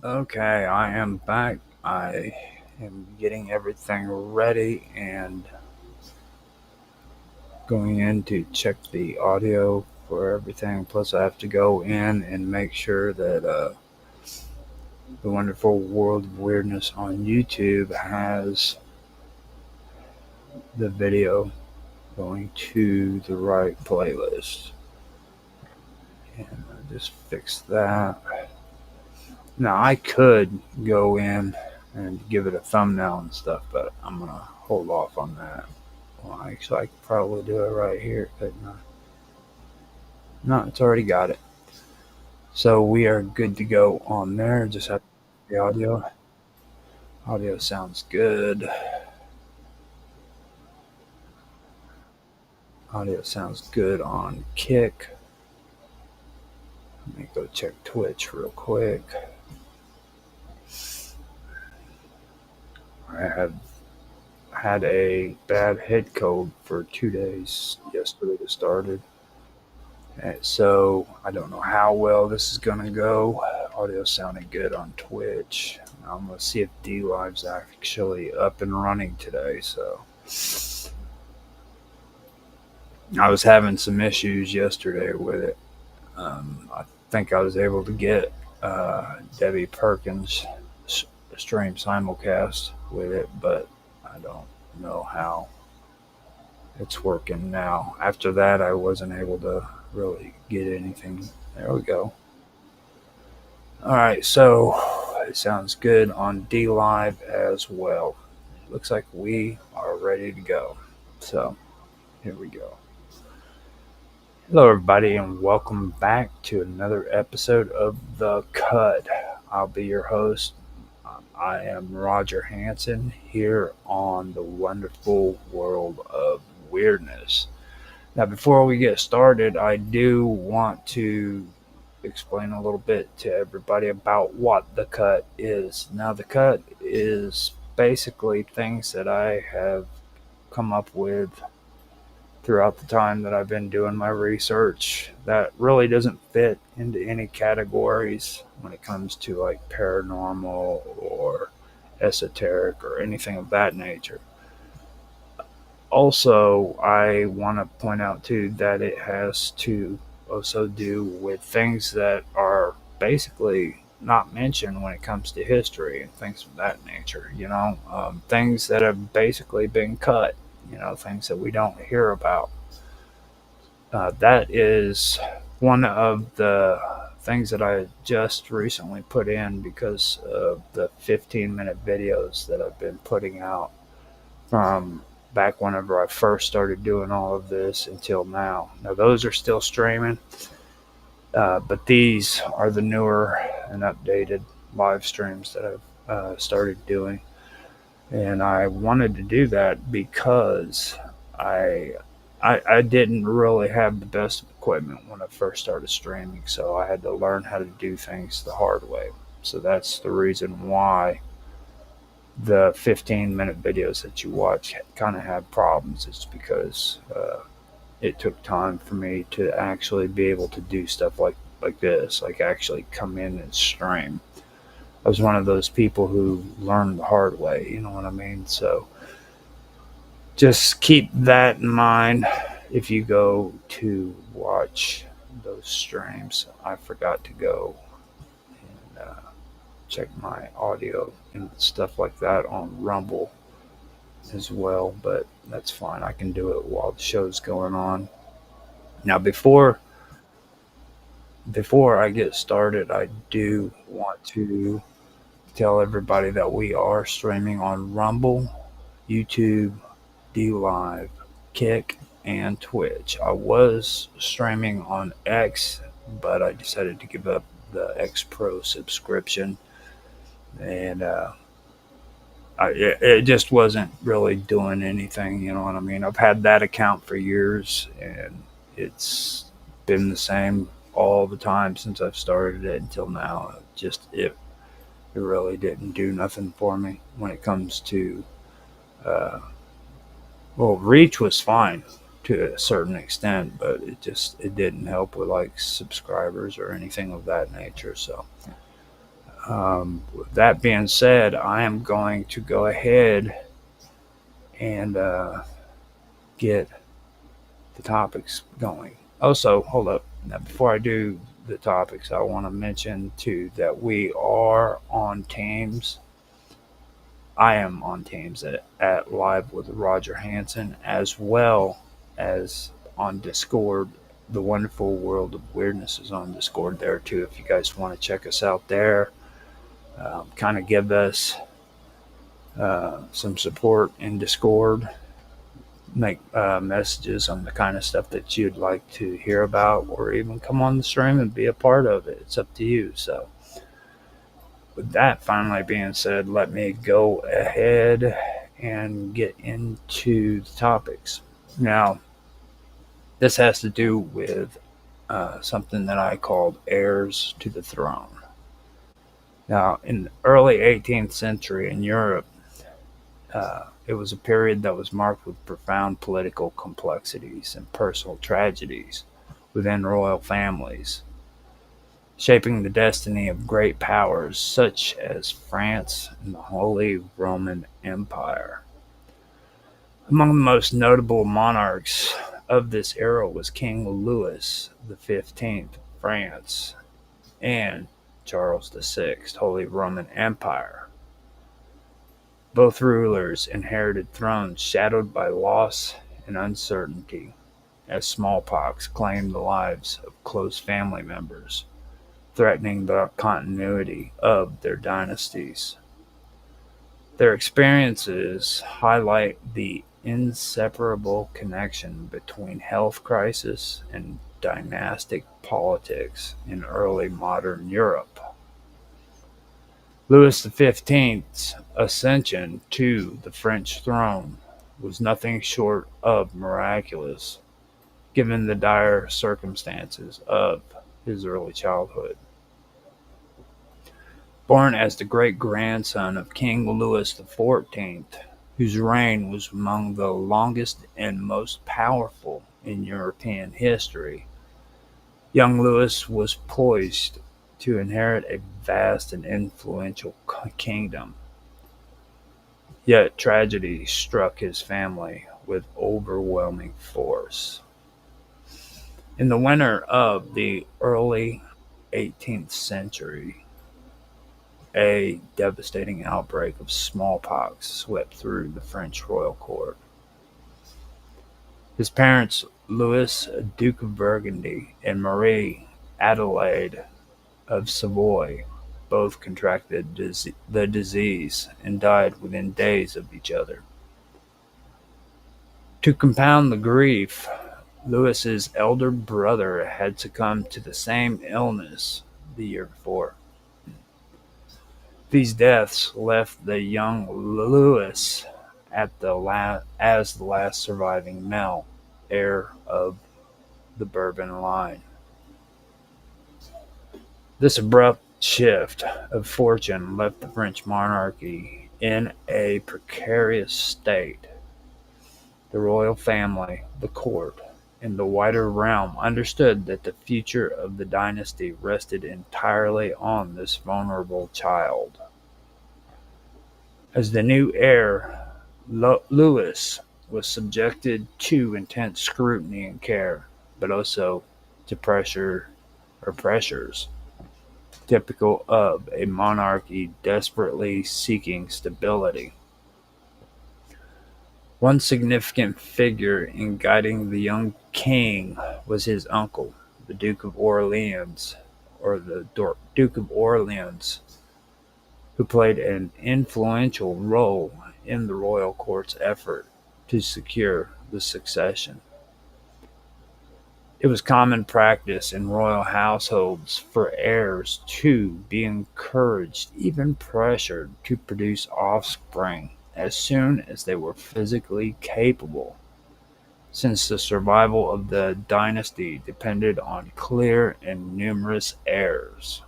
Okay, I am back. I am getting everything ready and going in to check the audio for everything. Plus, I have to go in and make sure that the Wonderful World of Weirdness on YouTube has the video going to the right playlist. And I just fixed that. Now, I could go in and give it a thumbnail and stuff, but I'm going to hold off on that. Well, actually, I could probably do it right here, couldn't I? No, it's already got it. So we are good to go on there. Just have the audio. Audio sounds good. Audio sounds good on Kick. Let me go check Twitch real quick. I have had a bad head cold for 2 days. Yesterday it started. And so I don't know how well this is going to go. Audio sounded good on Twitch. I'm going to see if D Live's actually up and running today. So I was having some issues yesterday with it. I think I was able to get Debbie Perkins stream simulcast with it, but I don't know how it's working now. After that, I wasn't able to really get anything. There we go. All right, so it sounds good on D Live as well. Looks like we are ready to go. So here we go. Hello, everybody, and welcome back to another episode of The Cut. I'll be your host. I am Roger Hanson here on the Wonderful World of Weirdness. Now, before we get started, I do want to explain a little bit to everybody about what The Cut is. Now, The Cut is basically things that I have come up with throughout the time that I've been doing my research that really doesn't fit into any categories when it comes to like paranormal or esoteric or anything of that nature. Also, I want to point out too that it has to also do with things that are basically not mentioned when it comes to history and things of that nature. Things that have basically been cut. Things that we don't hear about. That is one of the things that I just recently put in because of the 15-minute videos that I've been putting out from back whenever I first started doing all of this until now. Now, those are still streaming, but these are the newer and updated live streams that I've started doing. And I wanted to do that because I didn't really have the best equipment when I first started streaming, so I had to learn how to do things the hard way. So that's the reason why the 15-minute videos that you watch kind of have problems. It's because it took time for me to actually be able to do stuff like this, like actually come in and stream. I was one of those people who learned the hard way, you know what I mean? So just keep that in mind if you go to watch those streams. I forgot to go and check my audio and stuff like that on Rumble as well, but that's fine. I can do it while the show's going on. Now, before I get started, I do want to tell everybody that we are streaming on Rumble, YouTube, D Live, Kick, and Twitch. I was streaming on X, but I decided to give up the X Pro subscription, and it just wasn't really doing anything. You know what I mean? I've had that account for years, and it's been the same all the time since I've started it until now. It really didn't do nothing for me when it comes to uh, well, reach was fine to a certain extent, but it didn't help with like subscribers or anything of that nature. So With that being said, I am going to go ahead and get the topics going. Also, hold up. Now, before I do the topics, I want to mention too that we are on Teams. I am on Teams at Live with Roger Hansen, as well as on Discord. The Wonderful World of Weirdness is on Discord there too. If you guys want to check us out there, kind of give us some support in Discord, make messages on the kind of stuff that you'd like to hear about, or even come on the stream and be a part of it. It's up to you. So, with that finally being said, let me go ahead and get into the topics. Now, this has to do with something that I called heirs to the throne. Now, in the early 18th century in Europe, it was a period that was marked with profound political complexities and personal tragedies within royal families, shaping the destiny of great powers such as France and the Holy Roman Empire. Among the most notable monarchs of this era was King Louis XV of France and Charles VI, Holy Roman Empire. Both rulers inherited thrones shadowed by loss and uncertainty, as smallpox claimed the lives of close family members, threatening the continuity of their dynasties. Their experiences highlight the inseparable connection between health crisis and dynastic politics in early modern Europe. Louis XV's ascension to the French throne was nothing short of miraculous, given the dire circumstances of his early childhood. Born as the great-grandson of King Louis XIV, whose reign was among the longest and most powerful in European history, young Louis was poised to inherit a vast and influential kingdom. Yet tragedy struck his family with overwhelming force. In the winter of the early 18th century, a devastating outbreak of smallpox swept through the French royal court. His parents, Louis, Duke of Burgundy, and Marie Adelaide of Savoy, both contracted the disease and died within days of each other. To compound the grief, Louis's elder brother had succumbed to the same illness the year before. These deaths left the young Louis as the last surviving male heir of the Bourbon line. This abrupt shift of fortune left the French monarchy in a precarious state. The royal family, the court, and the wider realm understood that the future of the dynasty rested entirely on this vulnerable child. As the new heir, Louis was subjected to intense scrutiny and care, but also to pressures typical of a monarchy desperately seeking stability. One significant figure in guiding the young king was his uncle, the Duke of Orleans, who played an influential role in the royal court's effort to secure the succession. It was common practice in royal households for heirs to be encouraged, even pressured, to produce offspring as soon as they were physically capable, since the survival of the dynasty depended on clear and numerous heirs.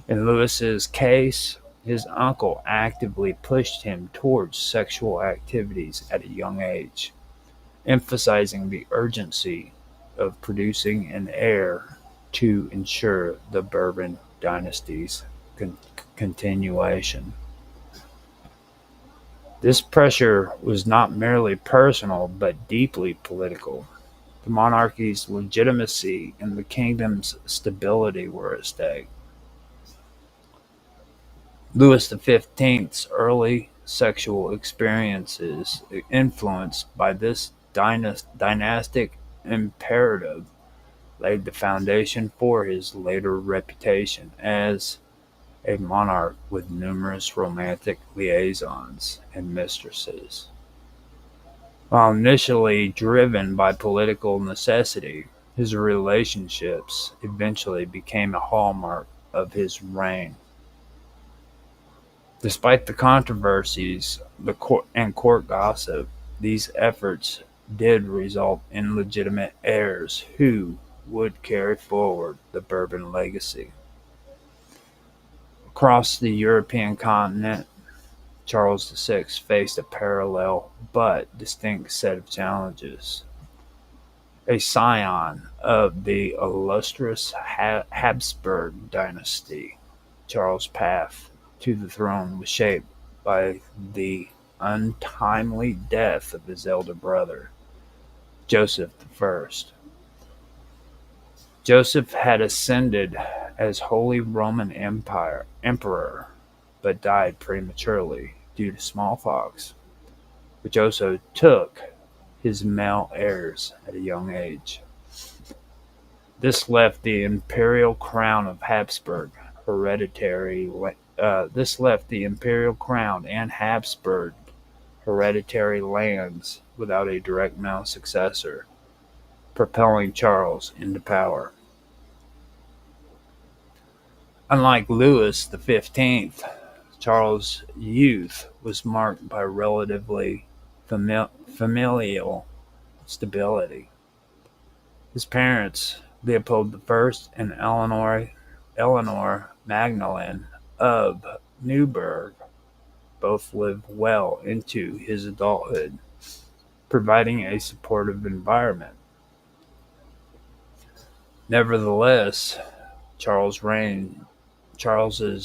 In Louis's case, his uncle actively pushed him towards sexual activities at a young age, emphasizing the urgency of producing an heir to ensure the Bourbon dynasty's con- continuation. This pressure was not merely personal but deeply political. The monarchy's legitimacy and the kingdom's stability were at stake. Louis XV's early sexual experiences, influenced by this dynastic imperative, laid the foundation for his later reputation as a monarch with numerous romantic liaisons and mistresses. While initially driven by political necessity, his relationships eventually became a hallmark of his reign. Despite the controversies and court gossip, these efforts did result in legitimate heirs who would carry forward the Bourbon legacy. Across the European continent, Charles VI faced a parallel but distinct set of challenges. A scion of the illustrious Habsburg dynasty, Charles' path to the throne was shaped by the untimely death of his elder brother, Joseph I. Joseph had ascended as Holy Roman Empire emperor, but died prematurely due to smallpox, which also took his male heirs at a young age. This left the imperial crown of Habsburg hereditary. This left the imperial crown and Habsburg hereditary lands without a direct male successor, propelling Charles into power. Unlike Louis XV, Charles' youth was marked by relatively familial stability. His parents, Leopold I and Eleanor Magdalene of Neuburg, both lived well into his adulthood, providing a supportive environment. Nevertheless, Charles's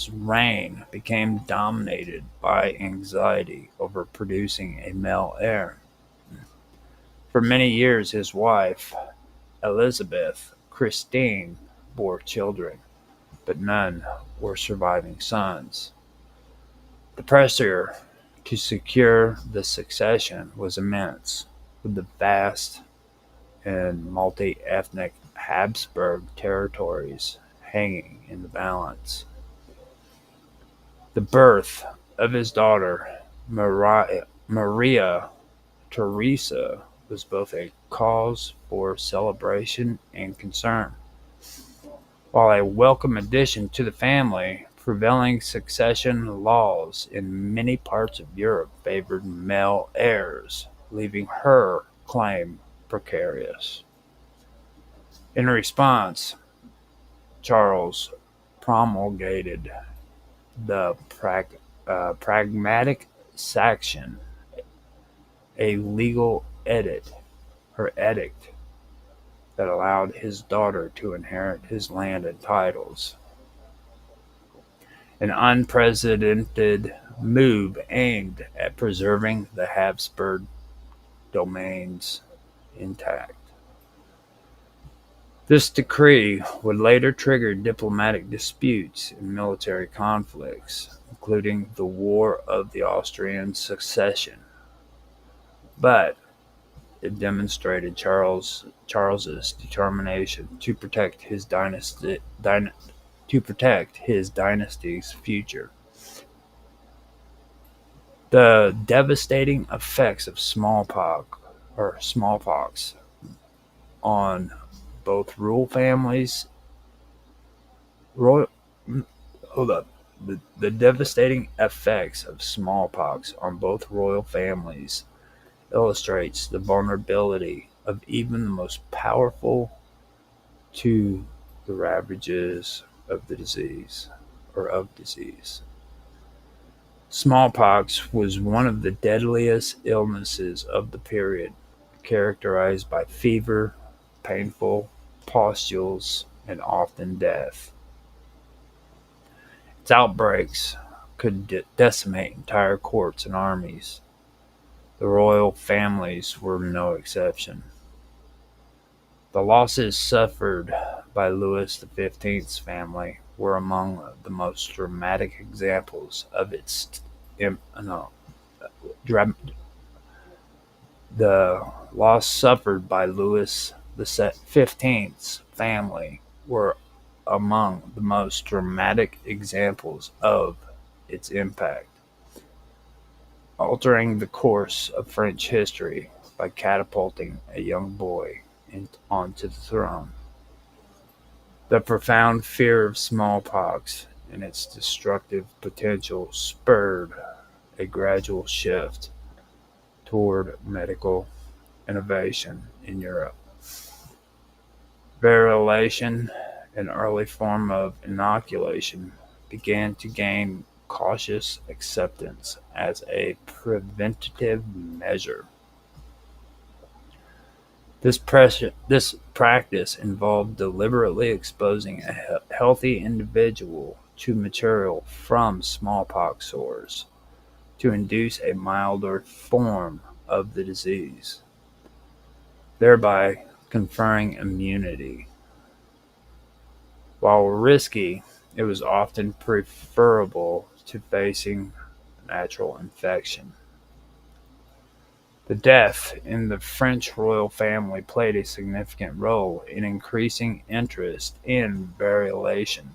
reign became dominated by anxiety over producing a male heir. For many years, his wife, Elizabeth Christine, bore children, but none were surviving sons. The pressure to secure the succession was immense, with the vast and multi-ethnic Habsburg territories hanging in the balance. The birth of his daughter, Maria Theresa, was both a cause for celebration and concern. While a welcome addition to the family, prevailing succession laws in many parts of Europe favored male heirs, leaving her claim precarious. In response, Charles promulgated the Pragmatic Sanction, a legal edict that allowed his daughter to inherit his land and titles. An unprecedented move aimed at preserving the Habsburg domains intact. This decree would later trigger diplomatic disputes and military conflicts, including the War of the Austrian Succession, but it demonstrated Charles's determination to protect his dynasty's future. The devastating effects of smallpox on both royal families royal hold up the devastating effects of smallpox on both royal families illustrates the vulnerability of even the most powerful to the ravages of the disease or of disease. Smallpox was one of the deadliest illnesses of the period, characterized by fever, painful pustules, and often death. Its outbreaks could decimate entire courts and armies. The royal families were no exception. The losses suffered by Louis XV's family were among the most dramatic examples of its no, the loss suffered by Louis XV's family were among the most dramatic examples of its impact, altering the course of French history by catapulting a young boy onto the throne. The profound fear of smallpox and its destructive potential spurred a gradual shift toward medical innovation in Europe. Variolation, an early form of inoculation, began to gain cautious acceptance as a preventative measure. This practice involved deliberately exposing a healthy individual to material from smallpox sores to induce a milder form of the disease, thereby conferring immunity. While risky, it was often preferable to facing natural infection. The death in the French royal family played a significant role in increasing interest in variolation,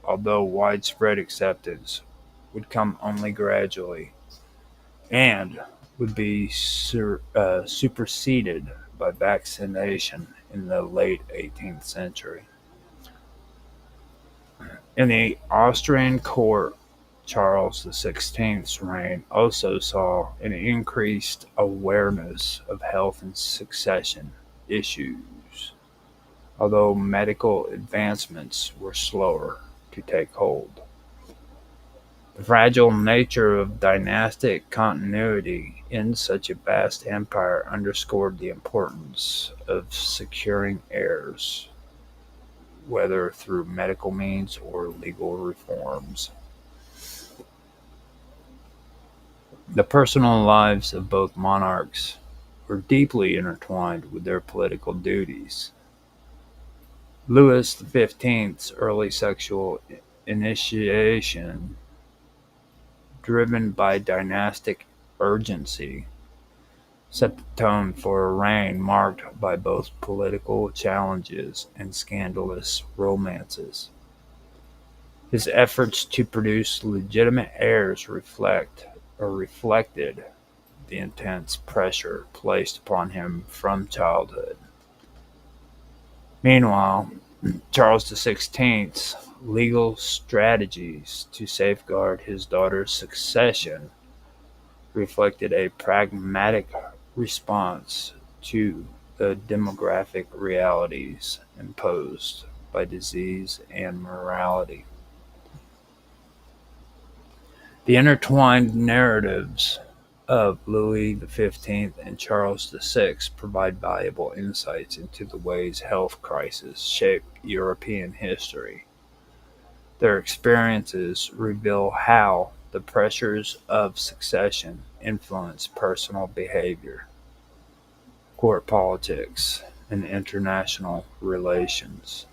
although widespread acceptance would come only gradually and would be superseded by vaccination in the late 18th century. In the Austrian court, Charles XV's reign also saw an increased awareness of health and succession issues, although medical advancements were slower to take hold. The fragile nature of dynastic continuity in such a vast empire underscored the importance of securing heirs, whether through medical means or legal reforms. The personal lives of both monarchs were deeply intertwined with their political duties. Louis XV's early sexual initiation, driven by dynastic urgency, set the tone for a reign marked by both political challenges and scandalous romances. His efforts to produce legitimate heirs reflected the intense pressure placed upon him from childhood. Meanwhile, Charles XV's legal strategies to safeguard his daughter's succession reflected a pragmatic response to the demographic realities imposed by disease and morality. The intertwined narratives of Louis XV and Charles VI provide valuable insights into the ways health crises shape European history. Their experiences reveal how the pressures of succession influence personal behavior, court politics, and international relations.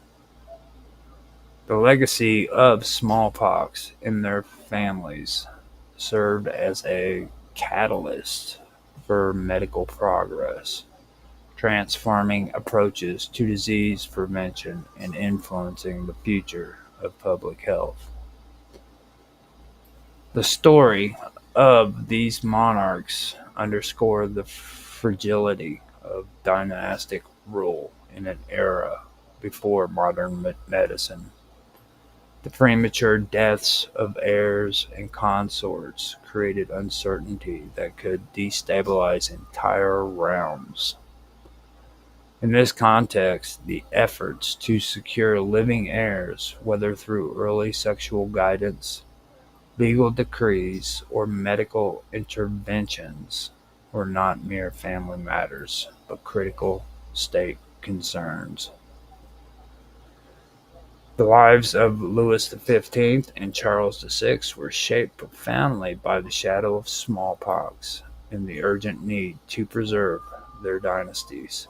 The legacy of smallpox in their families served as a catalyst for medical progress, transforming approaches to disease prevention and influencing the future of public health. The story of these monarchs underscore the fragility of dynastic rule in an era before modern medicine. The premature deaths of heirs and consorts created uncertainty that could destabilize entire realms. In this context, the efforts to secure living heirs, whether through early sexual guidance, legal decrees, or medical interventions, were not mere family matters, but critical state concerns. The lives of Louis XV and Charles VI were shaped profoundly by the shadow of smallpox and the urgent need to preserve their dynasties.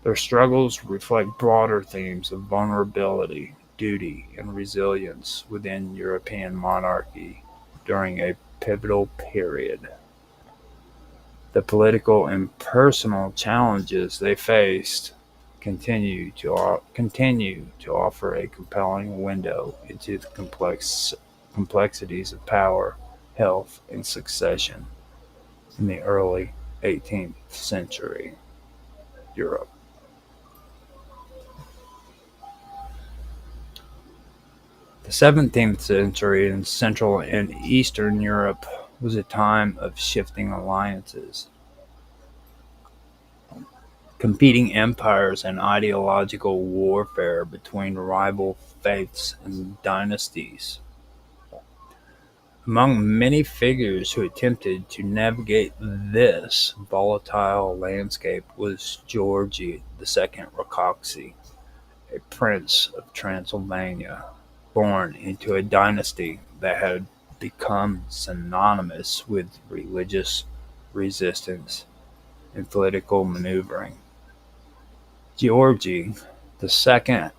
Their struggles reflect broader themes of vulnerability, duty, and resilience within European monarchy during a pivotal period. The political and personal challenges they faced continue to offer a compelling window into the complexities of power, health, and succession in the early 18th century Europe. The 17th century in Central and Eastern Europe was a time of shifting alliances, competing empires, and ideological warfare between rival faiths and dynasties. Among many figures who attempted to navigate this volatile landscape was Georgy II Rákóczi, a prince of Transylvania, born into a dynasty that had become synonymous with religious resistance and political maneuvering. Georgy II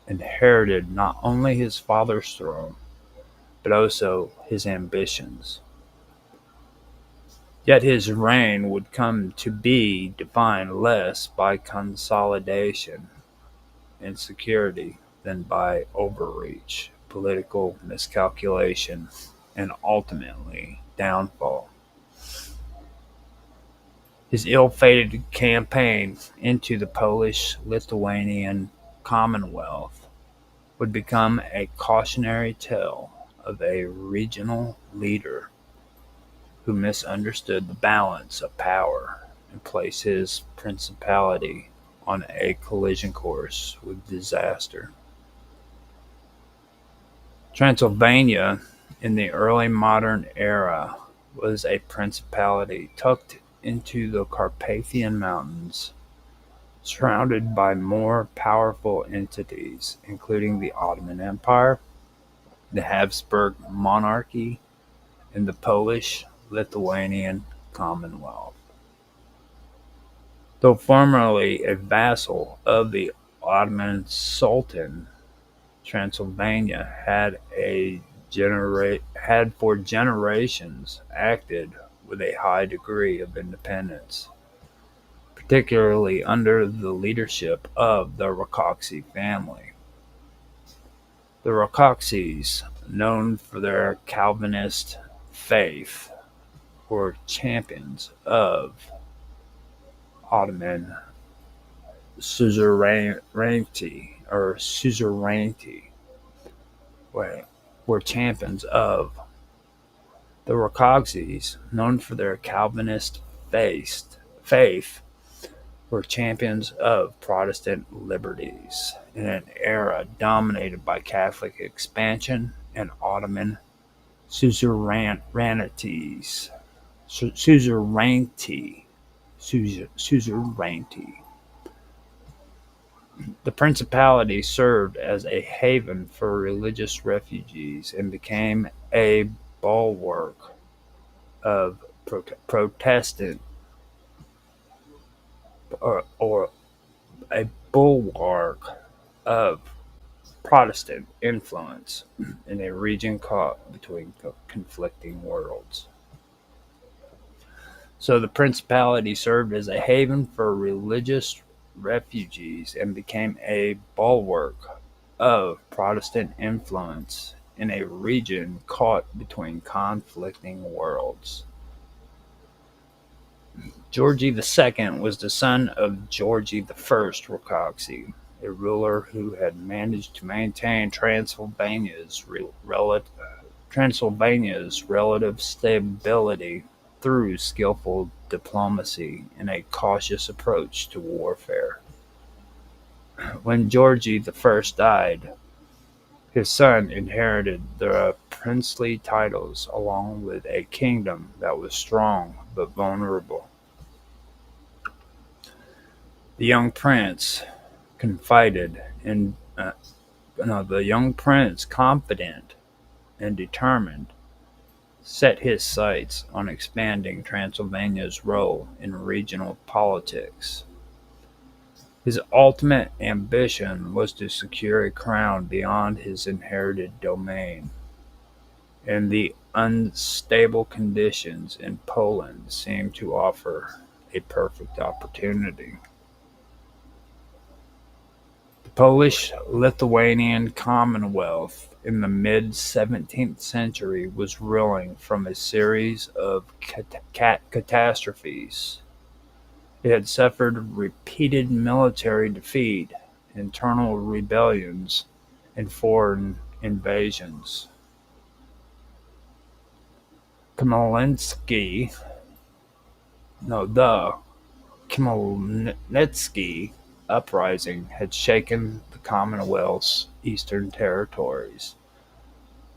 inherited not only his father's throne, but also his ambitions. Yet his reign would come to be defined less by consolidation and security than by overreach, political miscalculation, and ultimately downfall. His ill-fated campaign into the Polish-Lithuanian Commonwealth would become a cautionary tale of a regional leader who misunderstood the balance of power and placed his principality on a collision course with disaster. Transylvania in the early modern era was a principality tucked into the Carpathian Mountains, surrounded by more powerful entities, including the Ottoman Empire, the Habsburg monarchy, and the Polish-Lithuanian Commonwealth. Though formerly a vassal of the Ottoman Sultan, Transylvania had for generations acted with a high degree of independence, particularly under the leadership of the Rákóczi family. The Rákóczis, known for their Calvinist faith, were champions of Ottoman suzerainty, were champions of the Rákóczis, known for their Calvinist faith, were champions of Protestant liberties in an era dominated by Catholic expansion and Ottoman suzerainty. Suzerainty. The principality served as a haven for religious refugees and became a bulwark of Protestant or a bulwark of Protestant influence in a region caught between conflicting worlds. So the principality served as a haven for religious refugees and became a bulwark of Protestant influence in a region caught between conflicting worlds. Georgy II was the son of Georgy I Rákóczi, a ruler who had managed to maintain Transylvania's relative stability through skillful diplomacy and a cautious approach to warfare. When Georgy I died, his son inherited the princely titles along with a kingdom that was strong but vulnerable. The young prince confided in The young prince, confident and determined, set his sights on expanding Transylvania's role in regional politics. His ultimate ambition was to secure a crown beyond his inherited domain, and the unstable conditions in Poland seemed to offer a perfect opportunity. The Polish-Lithuanian Commonwealth in the mid-17th century was reeling from a series of catastrophes. It had suffered repeated military defeat, internal rebellions, and foreign invasions. Khmelnytsky, the Khmelnytsky uprising had shaken the Commonwealth's eastern territories,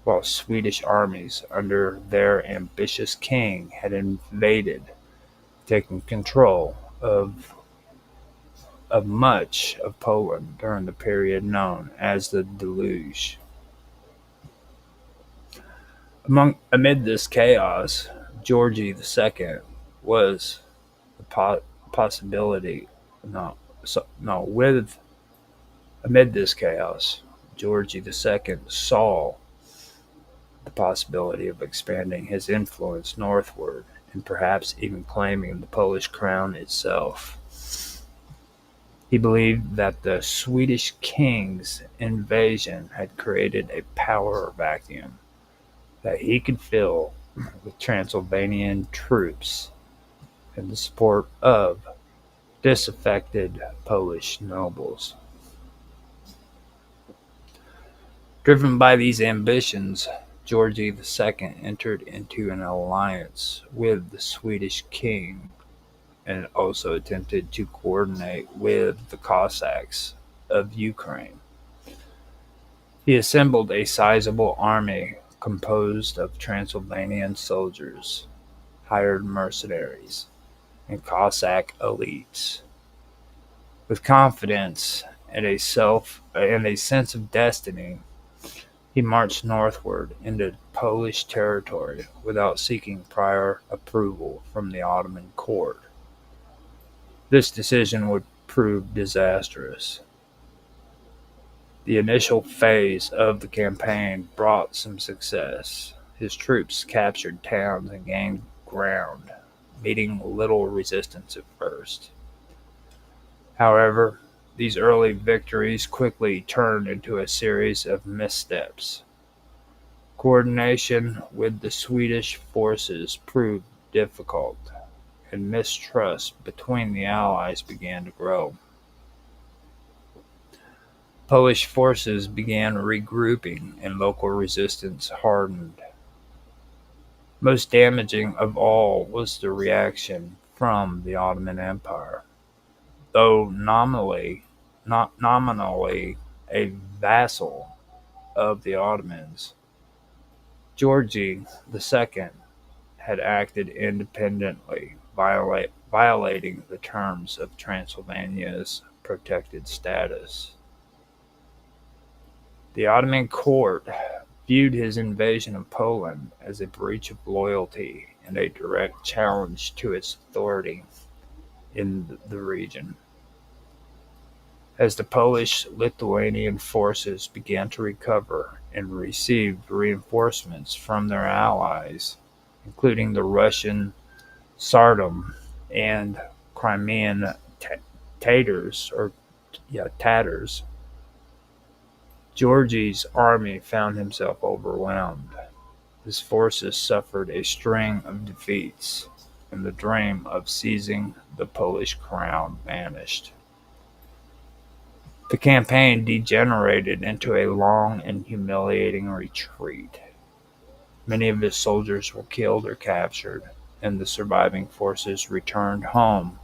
while Swedish armies under their ambitious king had invaded, taking control of much of Poland during the period known as the Deluge. Amid this chaos, Georgie II was the possibility. No, with amid this chaos, Georgie II saw the possibility of expanding his influence northward and perhaps even claiming the Polish crown itself. He believed that the Swedish king's invasion had created a power vacuum that he could fill with Transylvanian troops and the support of disaffected Polish nobles. Driven by these ambitions, Georgie II entered into an alliance with the Swedish king and also attempted to coordinate with the Cossacks of Ukraine. He assembled a sizable army composed of Transylvanian soldiers, hired mercenaries, and Cossack elites. With confidence and a sense of destiny, he marched northward into Polish territory without seeking prior approval from the Ottoman court. This decision would prove disastrous. The initial phase of the campaign brought some success. His troops captured towns and gained ground, meeting little resistance at first. However, these early victories quickly turned into a series of missteps. Coordination with the Swedish forces proved difficult, and mistrust between the Allies began to grow. Polish forces began regrouping, and local resistance hardened. Most damaging of all was the reaction from the Ottoman Empire. Though nominally a vassal of the Ottomans, Georgie II had acted independently, violating the terms of Transylvania's protected status. The Ottoman court viewed his invasion of Poland as a breach of loyalty and a direct challenge to its authority in the region. As the Polish-Lithuanian forces began to recover and received reinforcements from their allies, including the Russian Tsardom and Crimean Tatars, Georgie's army found himself overwhelmed. His forces suffered a string of defeats, and the dream of seizing the Polish crown vanished. The campaign degenerated into a long and humiliating retreat. Many of his soldiers were killed or captured, and the surviving forces returned home,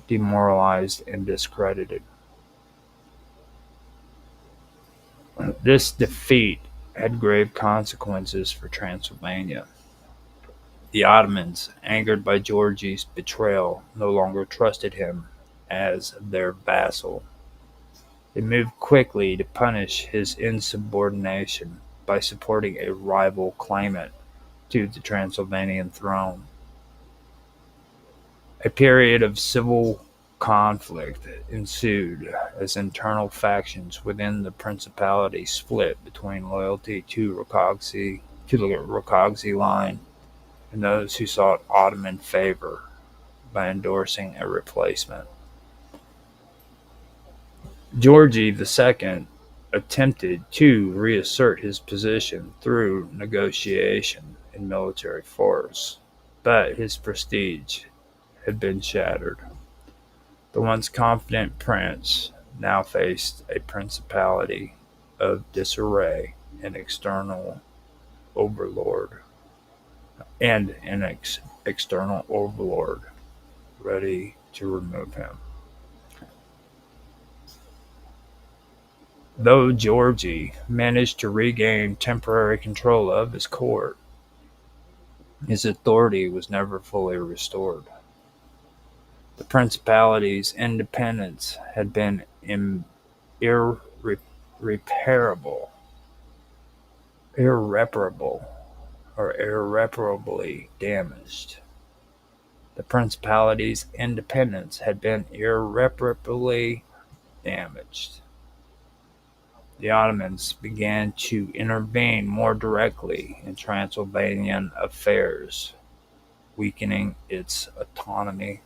demoralized and discredited. This defeat had grave consequences for Transylvania. The Ottomans, angered by Georgie's betrayal, no longer trusted him as their vassal. They moved quickly to punish his insubordination by supporting a rival claimant to the Transylvanian throne. A period of civil conflict ensued as internal factions within the principality split between loyalty to the Rakogzi line and those who sought Ottoman favor by endorsing a replacement. Georgi II attempted to reassert his position through negotiation and military force, but his prestige had been shattered. The once confident prince now faced a principality of disarray and overlord, an external overlord ready to remove him. Though Georgi managed to regain temporary control of his court, his authority was never fully restored. The principality's independence had been irreparable, irreparably damaged. The principality's independence had been irreparably damaged. The Ottomans began to intervene more directly in Transylvanian affairs, weakening its autonomy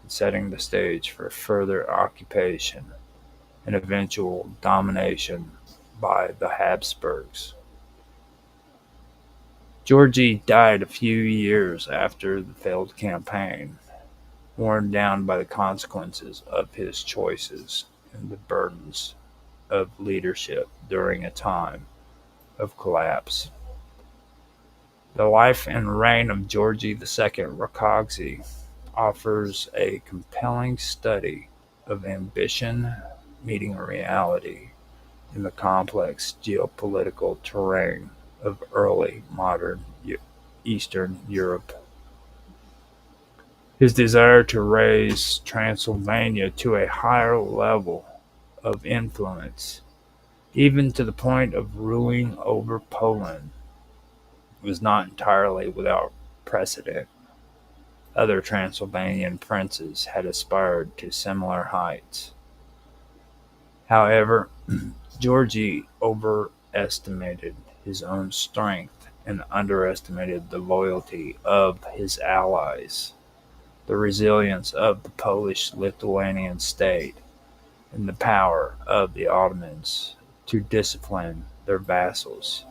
and setting the stage for further occupation and eventual domination by the Habsburgs. Georgi died a few years after the failed campaign, worn down by the consequences of his choices and the burdens of leadership during a time of collapse. The life and reign of Georgi II Rakogzi offers a compelling study of ambition meeting reality in the complex geopolitical terrain of early modern Eastern Europe. His desire to raise Transylvania to a higher level of influence, even to the point of ruling over Poland, was not entirely without precedent. Other Transylvanian princes had aspired to similar heights. However, Georgi overestimated his own strength and underestimated the loyalty of his allies, the resilience of the Polish-Lithuanian state, and the power of the Ottomans to discipline their vassals.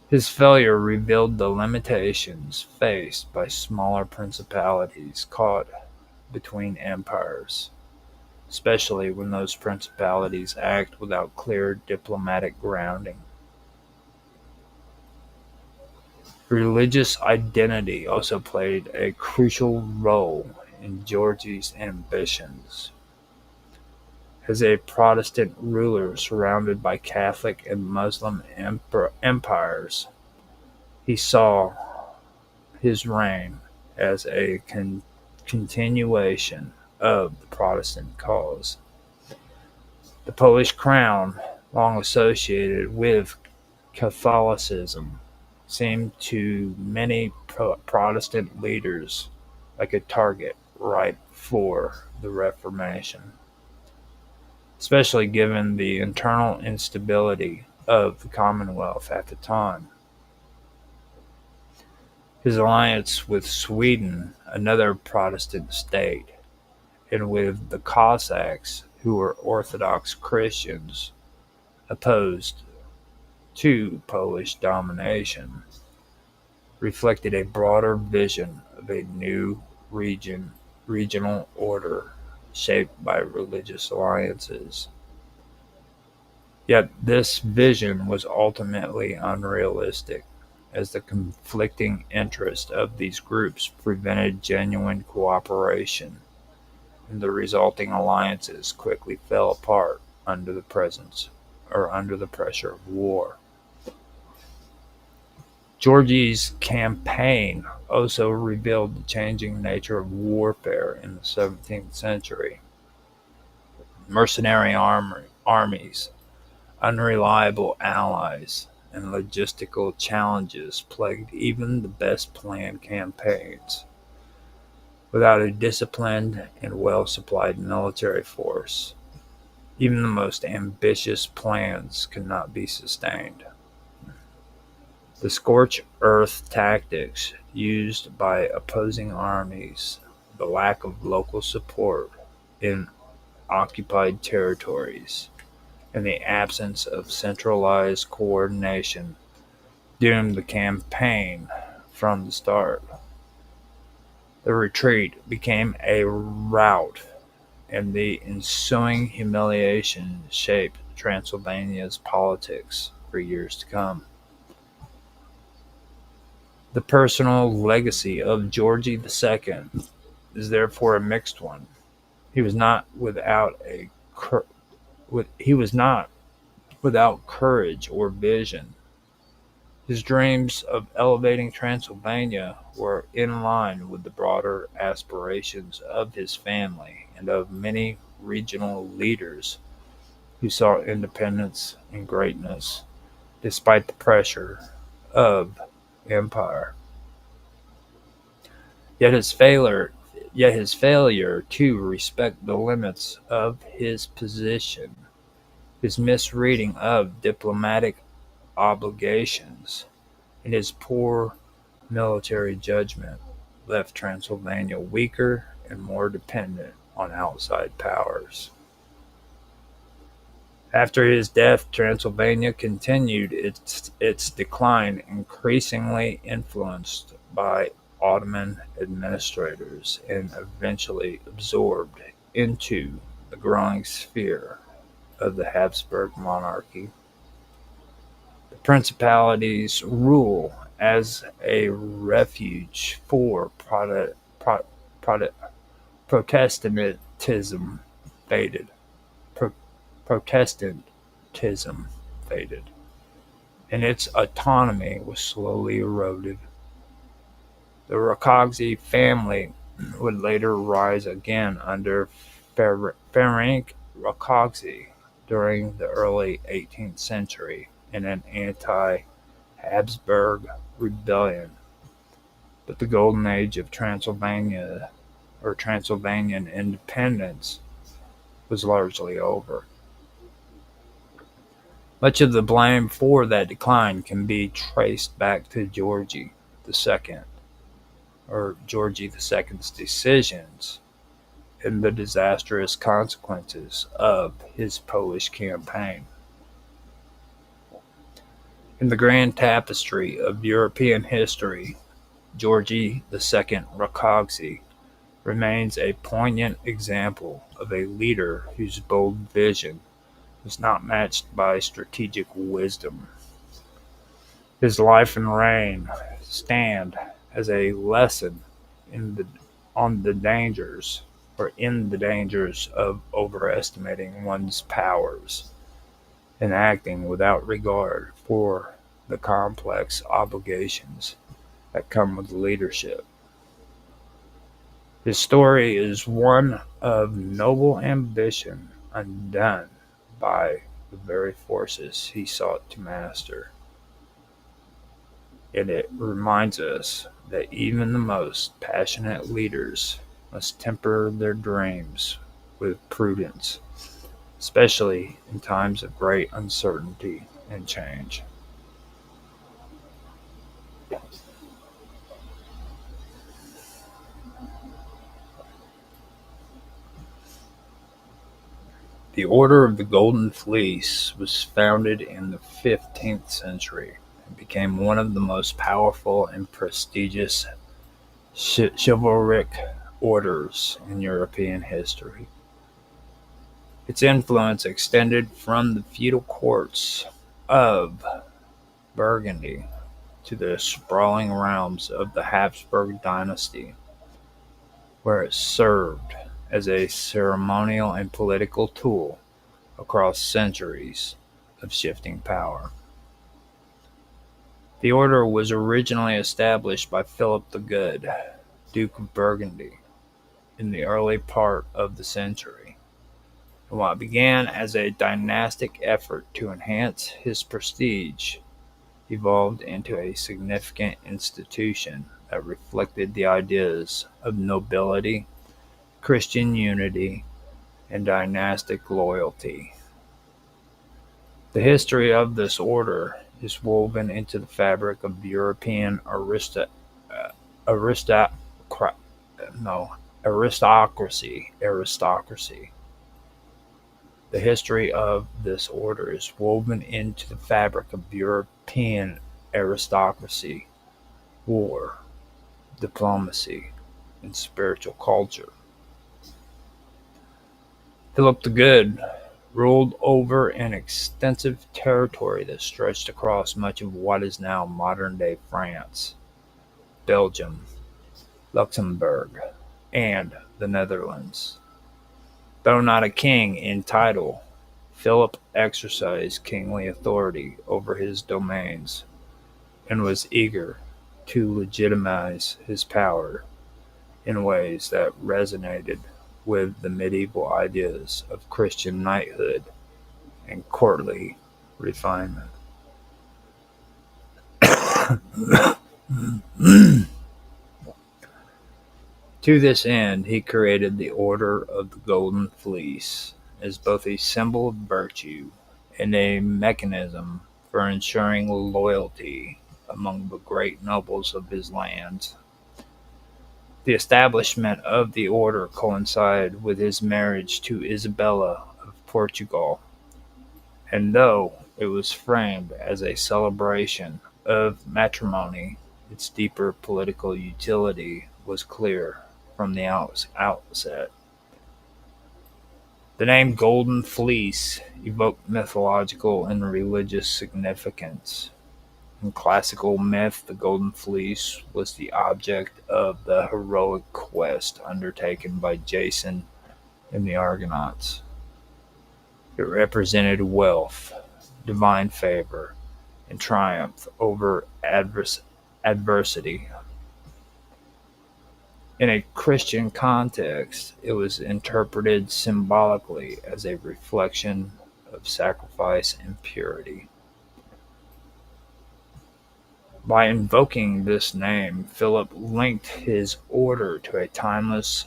His failure revealed the limitations faced by smaller principalities caught between empires, especially when those principalities act without clear diplomatic grounding. Religious identity also played a crucial role in Georgi's ambitions. As a Protestant ruler surrounded by Catholic and Muslim empires, he saw his reign as a continuation of the Protestant cause. The Polish crown, long associated with Catholicism, seemed to many Protestant leaders like a target ripe for the Reformation, especially given the internal instability of the Commonwealth at the time. His alliance with Sweden, another Protestant state, and with the Cossacks, who were Orthodox Christians, opposed to Polish domination, reflected a broader vision of a new regional order shaped by religious alliances. Yet this vision was ultimately unrealistic, as the conflicting interests of these groups prevented genuine cooperation, and the resulting alliances quickly fell apart under the pressure of war. Georgi's campaign also revealed the changing nature of warfare in the 17th century. mercenary armies, unreliable allies, and logistical challenges plagued even the best planned campaigns. Without a disciplined and well supplied military force, even the most ambitious plans could not be sustained. The scorched earth tactics used by opposing armies, the lack of local support in occupied territories, and the absence of centralized coordination doomed the campaign from the start. The retreat became a rout, and the ensuing humiliation shaped Transylvania's politics for years to come. The personal legacy of Georgie II is therefore a mixed one. He was not without he was not without courage or vision. His dreams of elevating Transylvania were in line with the broader aspirations of his family and of many regional leaders who saw independence and greatness despite the pressure of empire. Yet his failure to respect the limits of his position, his misreading of diplomatic obligations, and his poor military judgment left Transylvania weaker and more dependent on outside powers. After his death, Transylvania continued its decline, increasingly influenced by Ottoman administrators and eventually absorbed into the growing sphere of the Habsburg monarchy. The principality's rule as a refuge for Protestantism faded. Pro- Protestantism faded, and its autonomy was slowly eroded. The Rákóczi family would later rise again under Ferenc Rákóczi during the early 18th century in an anti-Habsburg rebellion, but the golden age of Transylvania or Transylvanian independence was largely over. Much of the blame for that decline can be traced back to Georgie II's decisions and the disastrous consequences of his Polish campaign. In the grand tapestry of European history, Georgie II Rákóczi remains a poignant example of a leader whose bold vision was not matched by strategic wisdom. His life and reign stand as a lesson in the on the dangers in the dangers of overestimating one's powers and acting without regard for the complex obligations that come with leadership. His story is one of noble ambition undone by the very forces he sought to master. And it reminds us that even the most passionate leaders must temper their dreams with prudence, especially in times of great uncertainty and change. The Order of the Golden Fleece was founded in the 15th century and became one of the most powerful and prestigious chivalric orders in European history. Its influence extended from the feudal courts of Burgundy to the sprawling realms of the Habsburg dynasty, where it served as a ceremonial and political tool across centuries of shifting power. The order was originally established by Philip the Good, Duke of Burgundy, in the early part of the century. And what began as a dynastic effort to enhance his prestige evolved into a significant institution that reflected the ideas of nobility, Christian unity, and dynastic loyalty. The history of this order is woven into the fabric of European aristo- no, aristocracy. The history of this order is woven into the fabric of European aristocracy, war, diplomacy, and spiritual culture. Philip the Good ruled over an extensive territory that stretched across much of what is now modern-day France, Belgium, Luxembourg, and the Netherlands. Though not a king in title, Philip exercised kingly authority over his domains and was eager to legitimize his power in ways that resonated with the medieval ideas of Christian knighthood and courtly refinement. To this end, he created the Order of the Golden Fleece as both a symbol of virtue and a mechanism for ensuring loyalty among the great nobles of his lands. The establishment of the order coincided with his marriage to Isabella of Portugal, and though it was framed as a celebration of matrimony, its deeper political utility was clear from the outset. The name Golden Fleece evoked mythological and religious significance. In classical myth, the Golden Fleece was the object of the heroic quest undertaken by Jason and the Argonauts. It represented wealth, divine favor, and triumph over adversity. In a Christian context, it was interpreted symbolically as a reflection of sacrifice and purity. By invoking this name, Philip linked his order to timeless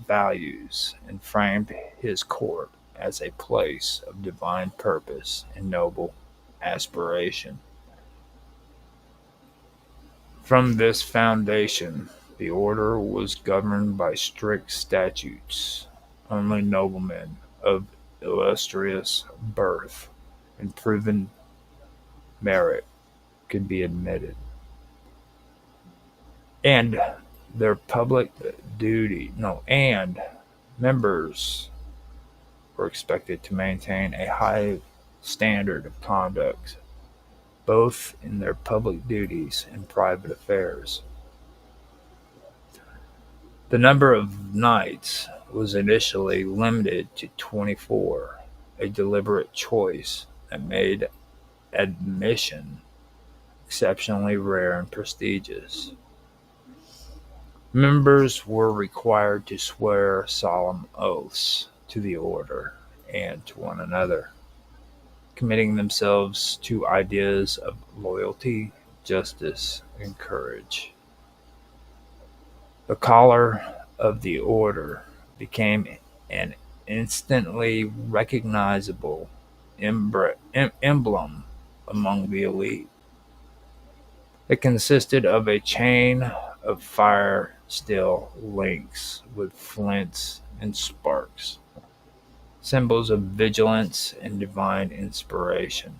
values and framed his court as a place of divine purpose and noble aspiration. From this foundation, the order was governed by strict statutes. Only noblemen of illustrious birth and proven merit could be admitted, and their public duty no and members were expected to maintain a high standard of conduct both in their public duties and private affairs. The number of knights was initially limited to 24, a deliberate choice that made admission exceptionally rare and prestigious. Members were required to swear solemn oaths to the order and to one another, committing themselves to ideas of loyalty, justice, and courage. The collar of the order became an instantly recognizable emblem among the elite. It consisted of a chain of fire steel links with flints and sparks, symbols of vigilance and divine inspiration.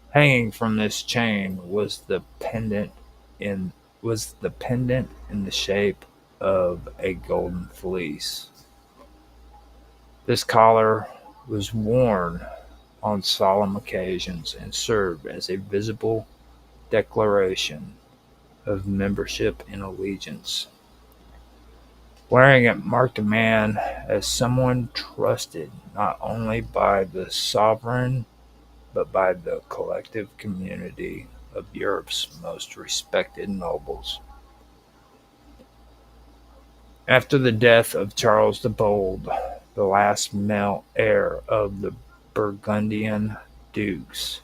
Hanging from this chain was the pendant in the shape of a golden fleece. This collar was worn on solemn occasions and served as a visible declaration of membership and allegiance. Wearing it marked a man as someone trusted not only by the sovereign but by the collective community of Europe's most respected nobles. After the death of Charles the Bold, the last male heir of the Burgundian dukes.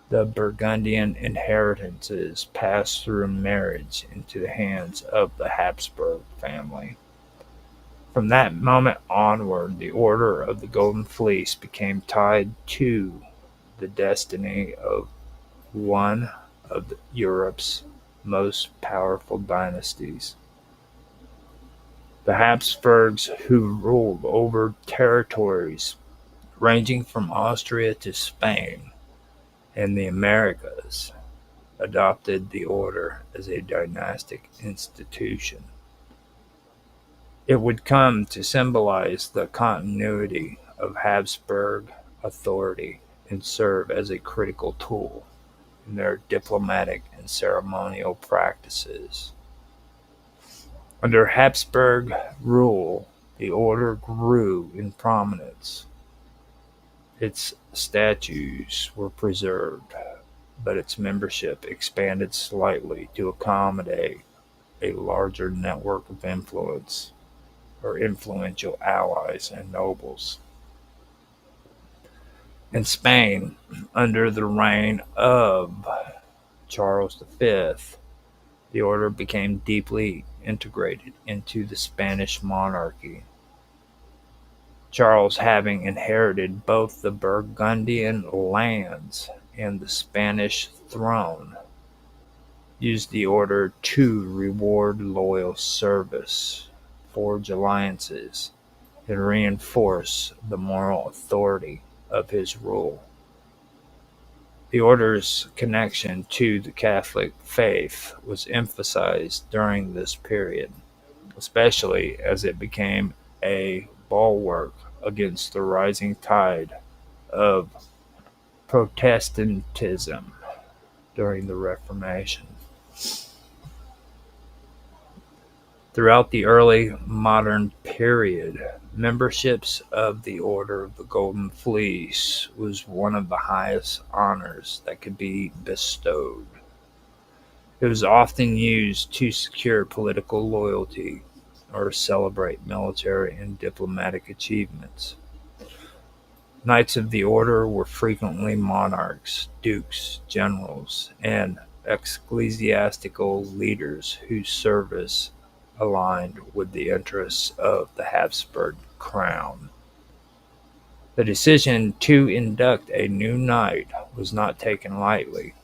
The Burgundian inheritances passed through marriage into the hands of the Habsburg family. From that moment onward, the Order of the Golden Fleece became tied to the destiny of one of Europe's most powerful dynasties. The Habsburgs, who ruled over territories ranging from Austria to Spain and the Americas, adopted the order as a dynastic institution. It would come to symbolize the continuity of Habsburg authority and serve as a critical tool in their diplomatic and ceremonial practices. Under Habsburg rule, the order grew in prominence. Its statues were preserved, but its membership expanded slightly to accommodate a larger network of influence or influential allies and nobles. In Spain, under the reign of Charles V, the order became deeply integrated into the Spanish monarchy. Charles, having inherited both the Burgundian lands and the Spanish throne, used the order to reward loyal service, forge alliances, and reinforce the moral authority of his rule. The order's connection to the Catholic faith was emphasized during this period, especially as it became a bulwark against the rising tide of Protestantism during the Reformation. Throughout the early modern period, memberships of the Order of the Golden Fleece was one of the highest honors that could be bestowed. It was often used to secure political loyalty or celebrate military and diplomatic achievements. Knights of the Order were frequently monarchs, dukes, generals, and ecclesiastical leaders whose service aligned with the interests of the Habsburg crown. The decision to induct a new knight was not taken lightly.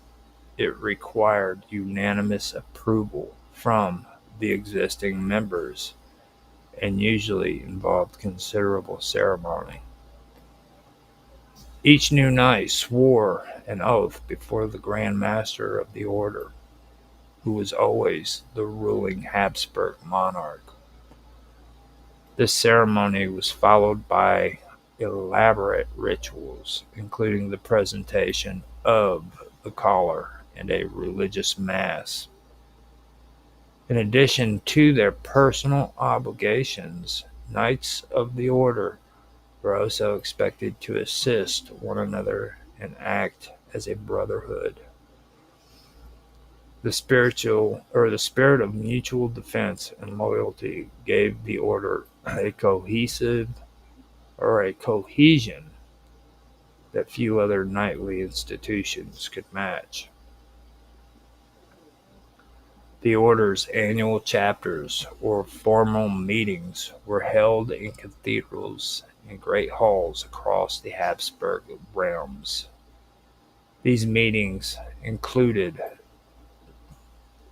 It required unanimous approval from the existing members and usually involved considerable ceremony. Each new knight swore an oath before the Grand Master of the Order, who was always the ruling Habsburg monarch. This ceremony was followed by elaborate rituals, including the presentation of the collar and a religious mass. In addition to their personal obligations, Knights of the Order were also expected to assist one another and act as a brotherhood. The spirit of mutual defense and loyalty gave the order a cohesive or a cohesion that few other knightly institutions could match. The order's annual chapters or formal meetings were held in cathedrals and great halls across the Habsburg realms. These meetings included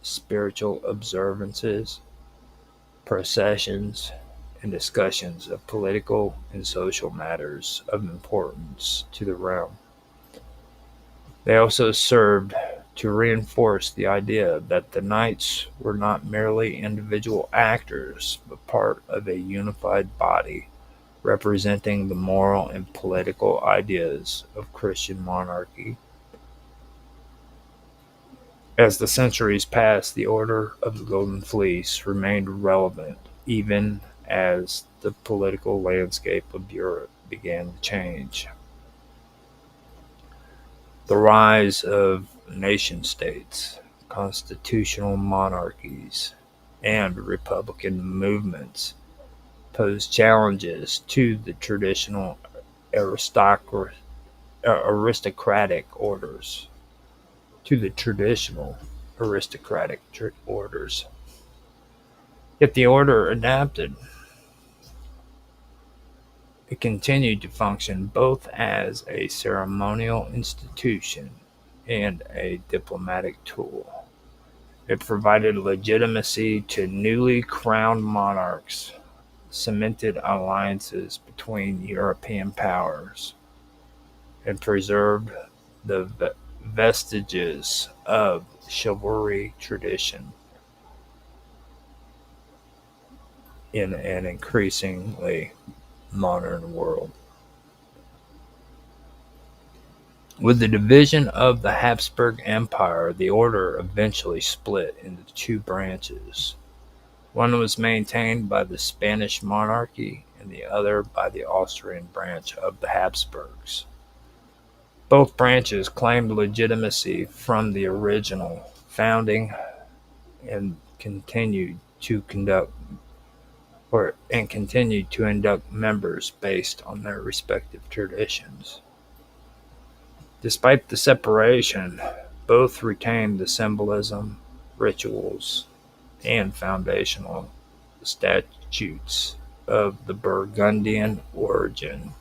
spiritual observances, processions, and discussions of political and social matters of importance to the realm. They also served to reinforce the idea that the knights were not merely individual actors, but part of a unified body representing the moral and political ideas of Christian monarchy. As the centuries passed, the Order of the Golden Fleece remained relevant even as the political landscape of Europe began to change. The rise of nation-states, constitutional monarchies, and republican movements pose challenges to the traditional aristocratic orders. To the traditional aristocratic orders. Yet the order adapted. It continued to function both as a ceremonial institution and a diplomatic tool. It provided legitimacy to newly crowned monarchs, cemented alliances between European powers, and preserved the vestiges of chivalry tradition in an increasingly modern world. With the division of the Habsburg Empire, the order eventually split into two branches. One was maintained by the Spanish monarchy and the other by the Austrian branch of the Habsburgs. Both branches claimed legitimacy from the original founding and continued to induct members based on their respective traditions. Despite the separation, both retained the symbolism, rituals, and foundational statutes of the Burgundian origin.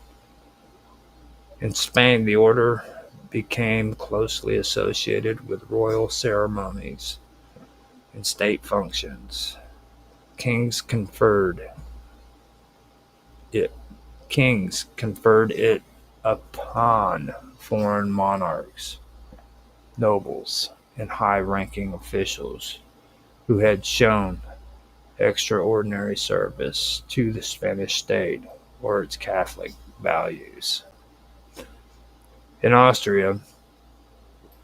In Spain, the order became closely associated with royal ceremonies and state functions. Kings conferred it upon foreign monarchs, nobles, and high-ranking officials who had shown extraordinary service to the Spanish state or its Catholic values. In Austria,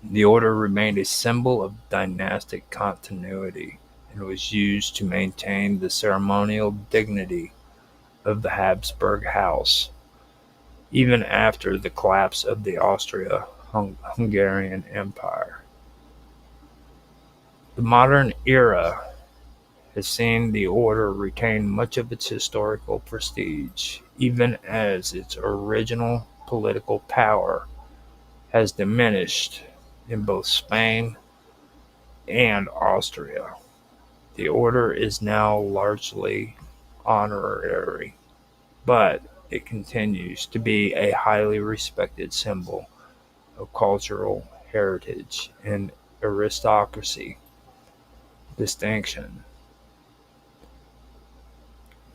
the order remained a symbol of dynastic continuity and was used to maintain the ceremonial dignity of the Habsburg house, even after the collapse of the Austro-Hungarian Empire. The modern era has seen the order retain much of its historical prestige, even as its original political power has diminished in both Spain and Austria. The order is now largely honorary, but it continues to be a highly respected symbol of cultural heritage and aristocracy distinction.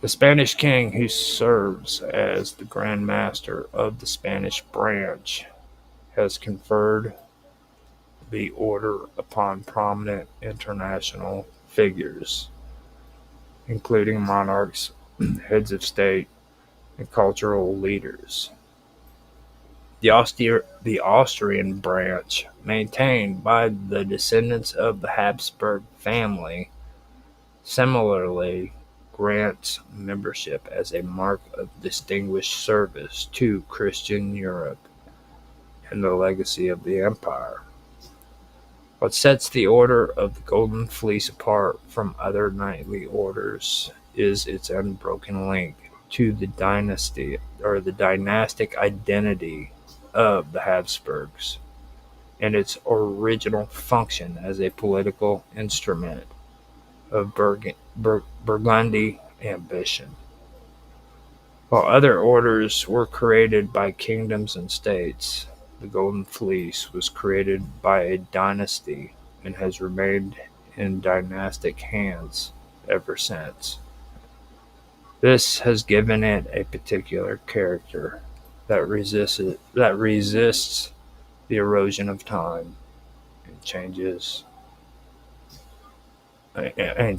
The Spanish king, who serves as the Grand Master of the Spanish branch, has conferred the order upon prominent international figures, including monarchs, heads of state, and cultural leaders. The Austrian branch, maintained by the descendants of the Habsburg family, similarly grants membership as a mark of distinguished service to Christian Europe and the legacy of the empire. What sets the Order of the Golden Fleece apart from other knightly orders is its unbroken link to the dynastic identity of the Habsburgs and its original function as a political instrument of Burgundy ambition. While other orders were created by kingdoms and states, the Golden Fleece was created by a dynasty and has remained in dynastic hands ever since. This has given it a particular character that resists the erosion of time and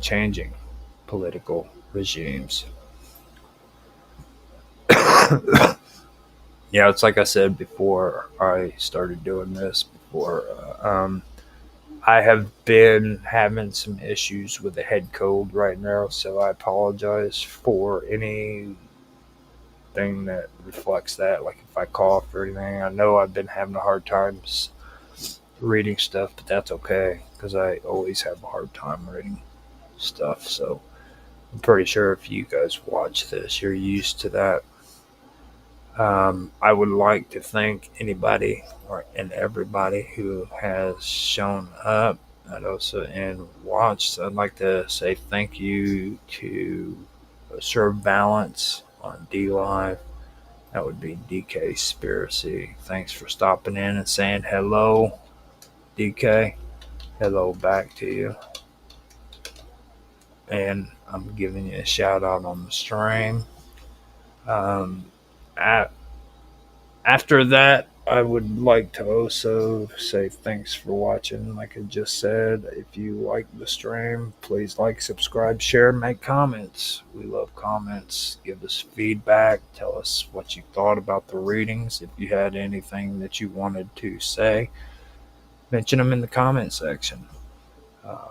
changing political regimes. Yeah, it's like I said before I started doing this. I have been having some issues with the head cold right now, so I apologize for anything that reflects that. Like if I cough or anything, I know I've been having a hard time reading stuff, but that's okay because I always have a hard time reading stuff. So I'm pretty sure if you guys watch this, you're used to that. I would like to thank anybody and everybody who has shown up and watched. I'd like to say thank you to Serve Balance on D Live. That would be DK Spiracy. Thanks for stopping in and saying hello, DK. Hello back to you. And I'm giving you a shout out on the stream. Um, After that, I would like to also say thanks for watching. Like I just said, if you like the stream, please like, subscribe, share, make comments. We love comments. Give us feedback. Tell us what you thought about the readings. If you had anything that you wanted to say, mention them in the comment section. Um,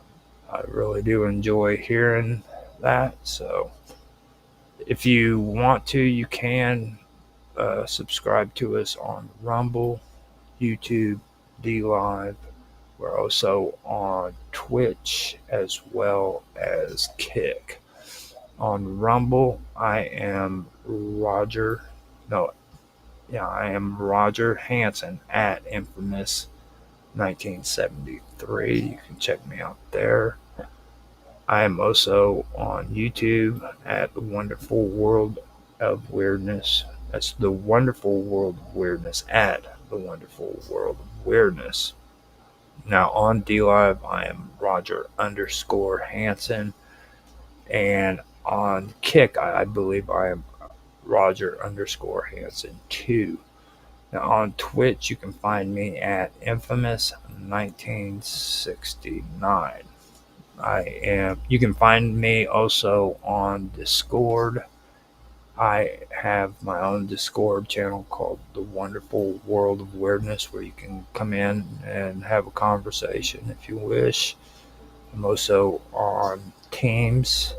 I really do enjoy hearing that. So if you want to, you can subscribe to us on Rumble, YouTube, D Live. We're also on Twitch as well as Kick. On Rumble, I am Roger. No, yeah, I am Roger Hansen at Infamous 1973. You can check me out there. I am also on YouTube at The Wonderful World of Weirdness. That's The Wonderful World of Weirdness at The Wonderful World of Weirdness. Now on D Live, I am Roger _ Hansen. And on Kick, I believe I am Roger _ Hansen 2. Now on Twitch, you can find me at Infamous 1969. You can find me also on Discord. I have my own Discord channel called The Wonderful World of Weirdness, where you can come in and have a conversation if you wish. I'm also on Teams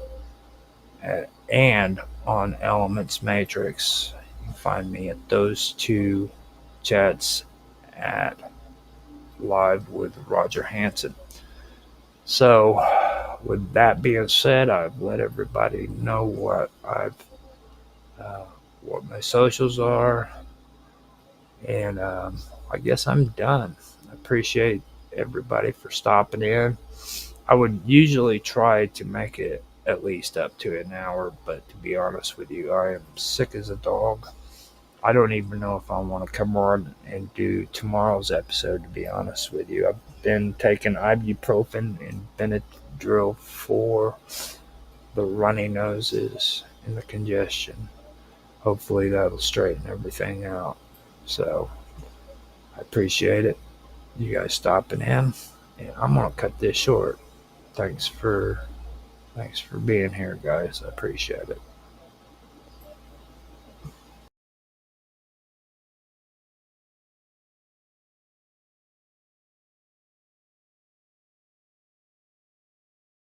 and on Elements Matrix. You can find me at those two chats at Live with Roger Hansen. So, with that being said, I've let everybody know what my socials are, and I guess I'm done. I appreciate everybody for stopping in. I would usually try to make it at least up to an hour, but to be honest with you, I am sick as a dog. I don't even know if I want to come on and do tomorrow's episode, to be honest with you. I've been taking ibuprofen and Benadryl for the runny noses and the congestion. Hopefully that'll straighten everything out. So I appreciate it. You guys stopping in. And I'm gonna cut this short. Thanks for being here, guys. I appreciate it.